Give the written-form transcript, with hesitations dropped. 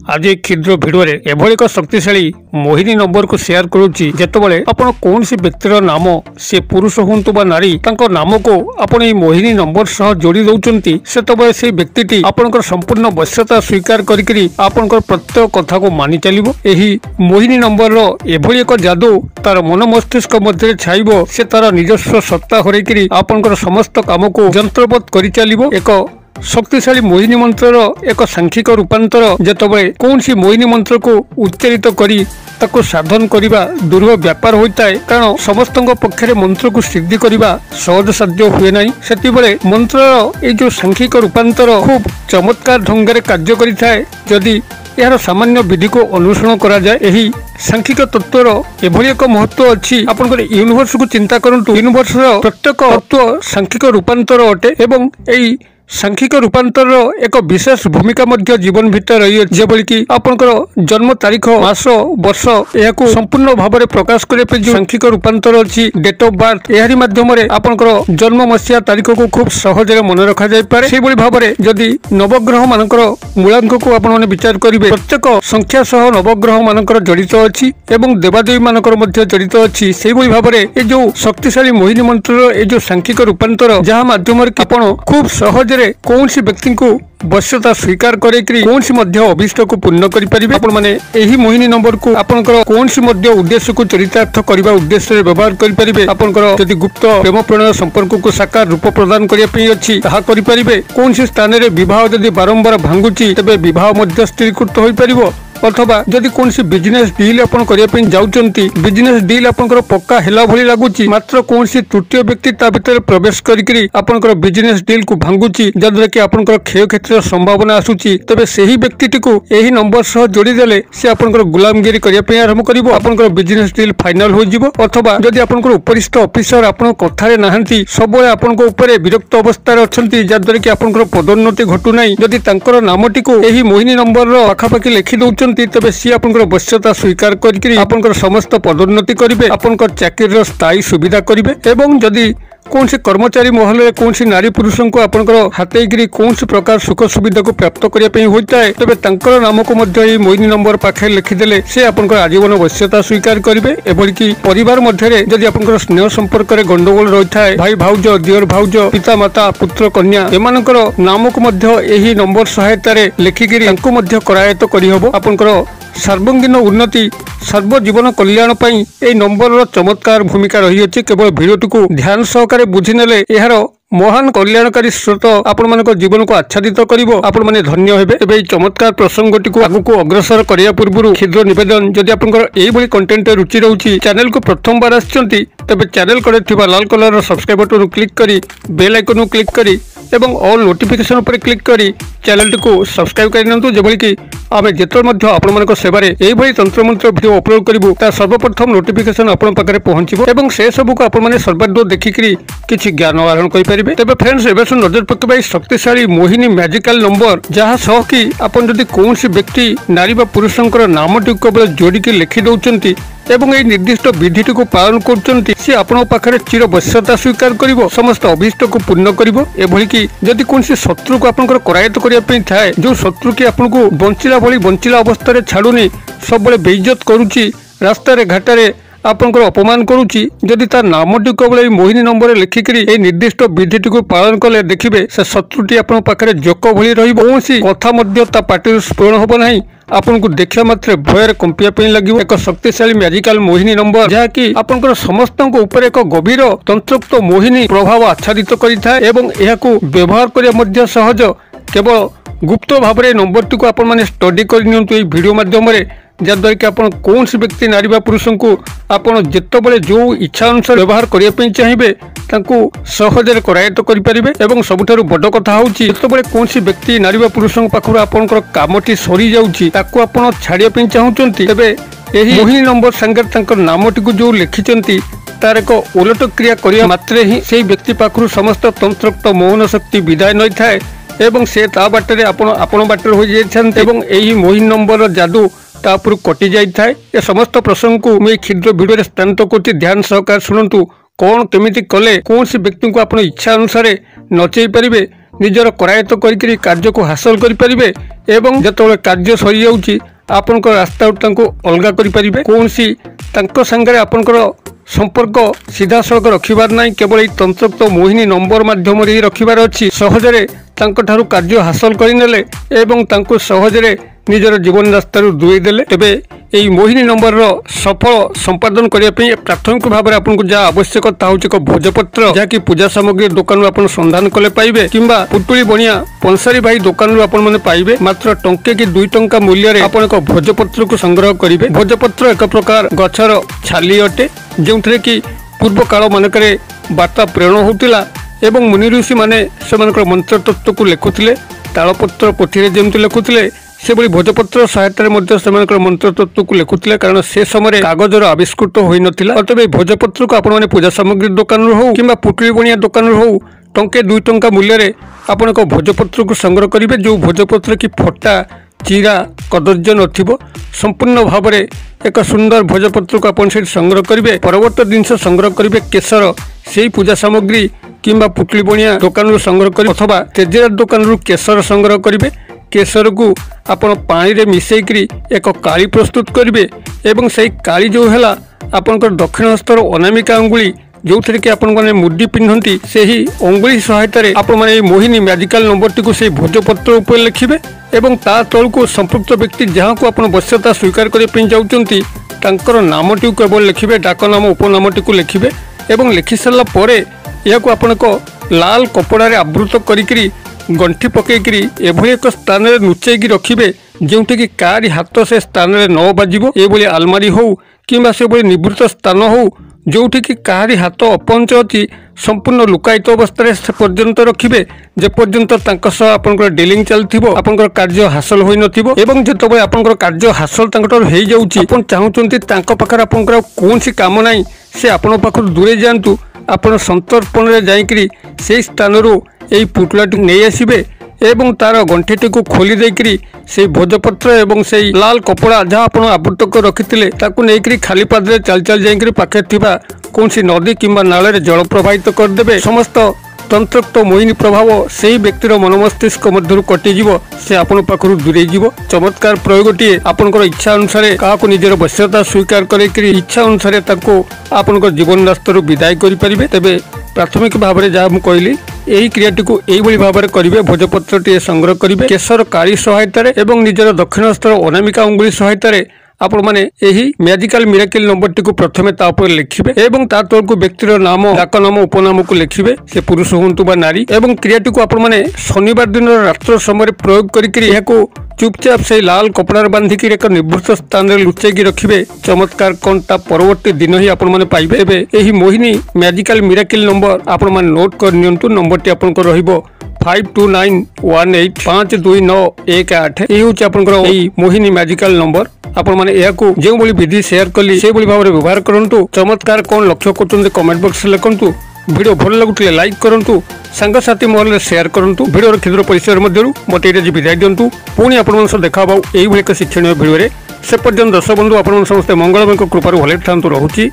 आज एक क्षुद्र भिडियो एभली एक शक्तिशाली मोहिनी नंबर को शेयर करुच्ची जितेबाला आपण कौन सी व्यक्तिर नाम से पुरुष हूँ बा नारी नाम को आपण मोहिनी नंबर सह जोड़ी दौरान से व्यक्ति आपंकर संपूर्ण वश्यता स्वीकार करी आपंकर प्रत्येक कथा को मानि चलिबो। एही मोहिनी नंबर रो एभली एक जादू तार मन मस्तिष्क मध्य छाइबो से तार निजस्व सत्ता हरैकरी आपंकर समस्त काम को यंत्रवत करि चलिबो। एक शक्तिशाली मोहिनी मंत्र एक सांख्यिक रूपांतर जितेबाला कौन सी मोहिनी मंत्र को उच्चारित करी ताको साधन करिबा दुर्लभ व्यापार होता है, कारण समस्त पक्षरे मंत्र को सिद्धि करिबा सहज साध्य हुए नहीं। सेतिबेले मंत्र ये जो सांख्यिक रूपांतर खूब चमत्कार ढंग से कार्य करिथाए जदि यार सामान्य विधि को अनुसरण करा जाए। यही सांख्यिक तत्वर एभली एक महत्व अच्छी। आपन यूनिवर्स को चिंता करंतु, यूनिवर्स प्रत्येक तत्व सांख्यिक रूपांतर अटे एवं यही सांख्यिक रूपांतर एक विशेष भूमिका मध्य जीवन भितर रही है। कि आपनकर जन्म तारीख मास वर्ष यह संपूर्ण भाव में प्रकाश करने जो सांख्यिक रूपांतर अच्छी डेट ऑफ बर्थ यारी माध्यम आपनकर जन्म मसीहा तारीख को खूब सहज मन रखा जाय पारे। से भली में जदि नवग्रह मानकर मूलांक को आपण माने विचार करेंगे प्रत्येक संख्या सह नवग्रह मानकर जड़ित अच्छी एवं देवादेवी मानकर मध्य जड़ित अच्छी। से भली भाव में ये जो शक्तिशाली मोहिनी मंत्र ये जो सांख्यिक रूपांतर जहाँ माध्यम आपण खूब सहज कौन सी व्यक्ति को वश्यता स्वीकार करे कौन सी अभिष्ट को पूर्ण करें। मोहिनी नंबर को आपनकर कौन सी उद्देश्य को चरितार्थ करने उद्देश्य व्यवहार करें। आपनकर जदि गुप्त प्रेम प्रणय संपर्क को साकार रूप प्रदान करने अच्छी ताहा करें। कौन सी स्थान में विवाह जदि बारंबार भांगुची तेज विवाह स्थिरीकृत हो पार, अथवा जदि कौन सी बिजनेस डील आपन करिया जाउचंती बिजनेस डील आपनकर पक्का हेला भली लागुची मात्र कौन सी तृतीय व्यक्ति ता भीतर प्रवेश करिकरी आपनकर बिजनेस डील को भांगुची जद्वारा कि आपनकर क्षय क्षेत्र संभावना आसुची, तबे सेही व्यक्ति को एही नंबर सह जोड़ी देले से आपनकर गुलामगिरी करिया आरंभ करिवो। आपनकर बिजनेस डील फाइनल हो जिवो। अथवा जदि आपनकर उपरिस्थ ऑफिसर आपन कथारे नाहंती सबले आपनकर ऊपर विरक्त अवस्था रे अछंती जद्वारा कि आपनकर पदोन्नति घटु नाही, जदि तांकर नामटी को एही मोहिनी नंबर रो पाखापाखि लिखि दउचंती तेबे सी आपनकर वश्यता स्वीकार करिकरी आपनकर समस्त पदोन्नति करिवे, आपनकर चाकरी स्थायी सुविधा करिवे। एवं जदि कौन सी कर्मचारी महल में कौन सी नारी पुरुष को आपनकर हाथेगिरी कौन सी प्रकार सुख सुविधा को प्राप्त करने होता है, तेबे तांकर नाम को मोहिनी नंबर पाखे लिखिदेले से आपनकर आजीवन वश्यता स्वीकार करेंगे। एभली कि परिवार मध्य जदि आपनकर स्नेह संपर्क में गंडगोल रही है, भाई भाउज दियर भाउज पिता माता पुत्र कन्या एमानकर नाम को नंबर सहायता लिखिकी करायत्त करहब। आपनकर सर्वांगीन उन्नति सर्वजीवन कल्याण पाई ए नंबर चमत्कार भूमिका रही है। केवल भिडियोटी को ध्यान सहकारे बुझीनेले यार महान कल्याणकारी स्रोत आपण मानक जीवन को आच्छादित करिवो, आपण माने धन्य हेबे। एबे चमत्कार प्रसंगटी को आगु को अग्रसर करिया पूर्व क्षुद्र निवेदन जदि आपनकर एई भली कंटेंट रुचि रहउची चैनल को प्रथम बार आछंती तबे चैनल करे थिबा लाल कलर रो सब्सक्राइब बटन क्लिक करी बेल आइकन क्लिक करी एवं ऑल नोटिफिकेशन पर क्लिक करी चैनल को सब्सक्राइब करनियंतु जेबली कि आमे जेतल मध्य आपण मानक सेवारे एई भली तंत्र मंत्र वीडियो अपलोड करिवो ता सर्वप्रथम नोटिफिकेशन आपण पाखरे पहुंचीबो एवं से सब को आपण माने सर्वादो देखिकरी किछि ज्ञान आहरण करि परिबे। तबे फ्रेंड्स एबे नजर पकेबा शक्तिशाली मोहिनी मैजिकल नंबर जहाँ सह कि आपण जदि कौन सी व्यक्ति नारी बा पुरुषंकर नामटी केवल जोड़िकी लिखि दउचंती एवं ये निर्दिष्ट विधिटी को पालन करचंती से आपण पाखरे चिर वश्यता स्वीकार करिवो, समस्त अभिष्ट को पूर्ण करिवो। एभली कि जदि कौन सी शत्रु को आपनकर करायत्त करिया पई थाए जो शत्रु कि आपन को बंचिला अवस्था रे छाडुनी सब बेइज्जत करूची रास्ता रे घाटा रे आपनकर अपमान करुची जदि तार नामटी केवल मोहिनी नंबर लिखिकी ए निर्दिष्ट विधिटी को पालन कले देखिबे से शत्रुटी आपन पाखरे जोक भली रहिबो, कौनसी कथा मध्य ता पाटिर स्फुरण हबो नाही, आपन को देखा मात्र भयर कंपिया पे लगे। एक शक्तिशाली मैजिकल मोहिनी नंबर जहाँकि आपनकर समस्त ऊपर एक गभीर तंत्रोक्त मोहिनी प्रभाव आच्छादित करिथाए एवं एहाकु व्यवहार करिया सहज। केवल गुप्त भाव में नंबर टी को आपण माने स्टडी करनियंतु ए वीडियो माध्यम जद्वारा कि आपण कौन सी व्यक्ति नारी बा पुरुष को आपण जेतबेले जो इच्छा अनुसार व्यवहार करने चाहिए तांकु सहजरे करायत्त करिपारिबे। एवं सबुठारु बड़ कथा होउची जेतबेले कौन सी व्यक्ति नारी बा पुरुष पाखरु आपनकर कामटी सरी जाउची ताकु आपण छाड़िया पे चाहूचंती तेबे एही मोहिनी नंबर संगे तांकर नामटी को जो लिखिचंती तार एक उलट क्रिया करिया मात्रे ही सेही व्यक्ति पाखरु समस्त तंत्रोक्त मोहन शक्ति विदाय नै थाए एवं से ता बाटरे आपण बाटरे हो जाइछन्ते एवं एही मोहिनी नंबर जादू तापुर कटि जाई थाए। ए समस्त प्रसंग को मैं क्षुद्र वीडियो स्थानित करती ध्यान सहकार शुणु कौन केमिति कले कौन सी व्यक्ति को आपण इच्छा अनुसार नचई पारिबे ନିଜର କରାୟତ୍ତ କରିକିରି କାର୍ଯ୍ୟକୁ ହାସଲ କରିପାରିବେ ଏବଂ ଯେତେବେଳେ କାର୍ଯ୍ୟ ସରିଯାଉଛି ଆପଣଙ୍କ ରାସ୍ତାରୁ ତାଙ୍କୁ ଅଲଗା କରିପାରିବେ। କୌଣସି ତାଙ୍କ ସାଙ୍ଗରେ ଆପଣଙ୍କର संपर्क सीधा सड़क रखिबार नहीं, केवल तंत्रक्त मोहिनी नंबर माध्यम ही रखिबार अच्छी। सहजरे तांको कार्य हासिल करनेले एवं तांको सहजरे निजर जीवन रास्ता दूरे देले। तेबे यही मोहिनी नंबर सफल संपादन करने प्राथमिक भाव में आपको जहाँ आवश्यकता हूँ एक भोजपत्र, जहाँकि पूजा सामग्री दुकान आप सन्धान कले पाइबे किंबा पुटुली बणिया पंसारी भाई दुकान आपने पाइबे। मात्र टंके कि 2 टंका मूल्य आप एक भोजपत्र को संग्रह करेंगे। भोजपत्र एक प्रकार गछर छाली अटे, जो कि पूर्व काल मानकरे वार्ता प्रेरण होता एवं मुनि ऋषि माने मंत्र तत्व को लिखुले। तालपत्र पोथी जमी लिखुले से भली भोजपत्र सहायतार मंत्र तत्व को लिखुले, कारण से समय कागजर आविष्कृत हो नथिला। अतएव भोजपत्र को आपण पूजा सामग्री दुकान हो कि पुटुली बणिया दुकान हो टंके 2 टंका मूल्य आपण एक भोजपत्र को संग्रह करेंगे। जो भोजपत्र की फटा चिरा कदर्य नथिबो, संपूर्ण भाव में एक सुंदर भोजपत्र को आपण संग्रह करेंगे। परवर्त जिनस संग्रह करेंगे केसर से पूजा सामग्री किंबा पुटुली बणिया दुकान संग्रह कर अथवा तेजरात दुकान केसर संग्रह करेंगे। केसर को आपण पानी रे मिसेकरी एक काली प्रस्तुत करेंगे एवं से काली जो है आपंकर दक्षिण हस्तर अनामिका अंगुली जो थे कि आपण मैंने मुड्डी पिंधती से ही अंगुली सहायतार आपण मैंने मोहिनी मैजिकल नंबर टी से भोजपत्र उपर लिखिबे एवं ता तल को संपृक्त व्यक्ति जहाँ को आपण वश्यता स्वीकार करने जाउचंती तांकर नामटी केवल लिखिबे, डाक नाम उपनामटी को लिखिबे एवं लिखि सारा परे या को आपण को लाल कपड़ा आवृत करी गंठी पकईकरी एभली एक स्थान में लुचेकी रखिबे जोंठी कि कारी हाथ से स्थान में न बाजिबो। एभली आलमारी हो किंबा से भली निवृत्त स्थान हो जोठी कि कारी हाथ अपंच अच्छी संपूर्ण लुकायित अवस्था से पर्यंत रखिबे जे पर्यंत तांका सह आपनकर डीलिंग चलथिबो, आपनकर कार्य हासिल होई नथिबो एवं जेतबे आपनकर कार्य हासिल तांकर हेई जाउची आपन चाहुचंती तांका पाखर आपनकर कोनसी काम नाही से आपन पाखर दूरे जांतु। आपन संतर्पण रे जाईकरी से स्थान रो एई पुटलाटी नहीं आसबे एवं तार गंठीटी को खोली देकरी से भोजपत्र एवं से लाल कपड़ा जहाँ आप आवृत कर रखिते ताकू नहीं खाली पादे चल चल जाइए पाखे थिबा कौनसी नदी किंबा नाल जल प्रवाहित करदे। समस्त तंत्रक्त मोहिनी प्रभाव से ही व्यक्तिर मन मस्तिष्क मध्य कटिजीव, से आपण पाखर दूरे जीव। चमत्कार प्रयोगटी आपनकर इच्छा अनुसार क्या निजर वश्यता स्वीकार करें इच्छा अनुसार आपनकर जीवन रास्ता विदाय करें। तेबे प्राथमिक भाव में जहाँ कहली यही क्रियाटी को यही भाव में करेंगे। भोजपत्र टी संग्रह करेंगे केसर काली सहायतार एवं निजर दक्षिण हस्तर अनामिका अंगुली सहायतार आपण माने यही मैजिकल मिराकिल नंबर टी को प्रथमे ता ऊपर लिखिबे एवं ता तल को व्यक्तिर नाम डाक नाम उपनाम को लिखिबे, से पुरुष हुंतु बा नारी एवं क्रियाटी को आपण माने शनिवार दिन रात्र समय प्रयोग करिकरी यहाको चुपचाप से लाल कपड़ा बांधिक एक निवृत्त स्थान में लुचेकी रखिबे। चमत्कार कौन ता परवर्ती दिन ही आपण माने पाइबे। एबे एही मोहिनी मैजिकल मिराकिल नंबर आपण माने नोट कर नियंतु। नंबर टी आपनकर रहिबो 5291852918। यही हूँ आपनकर एही मोहिनी मैजिकल नंबर। आपण माने याकू जो भली विधि शेयर कली से भली भाव में व्यवहार करंतु। चमत्कार कौन लक्ष्य करते कमेंट बॉक्स में लिखंतु। वीडियो भल लगुले लाइक करंतु, सांगसाथी महल शेयर करंतु। वीडियो क्षुद्र परिसर मध्य मत ये विदाय दिंतु। पुणी आपण देखा यही एक शिक्षणीय भिडियो से पर्यंत दर्शक बंधु आपण समस्त मंगलमय कृपार भले था रहुची।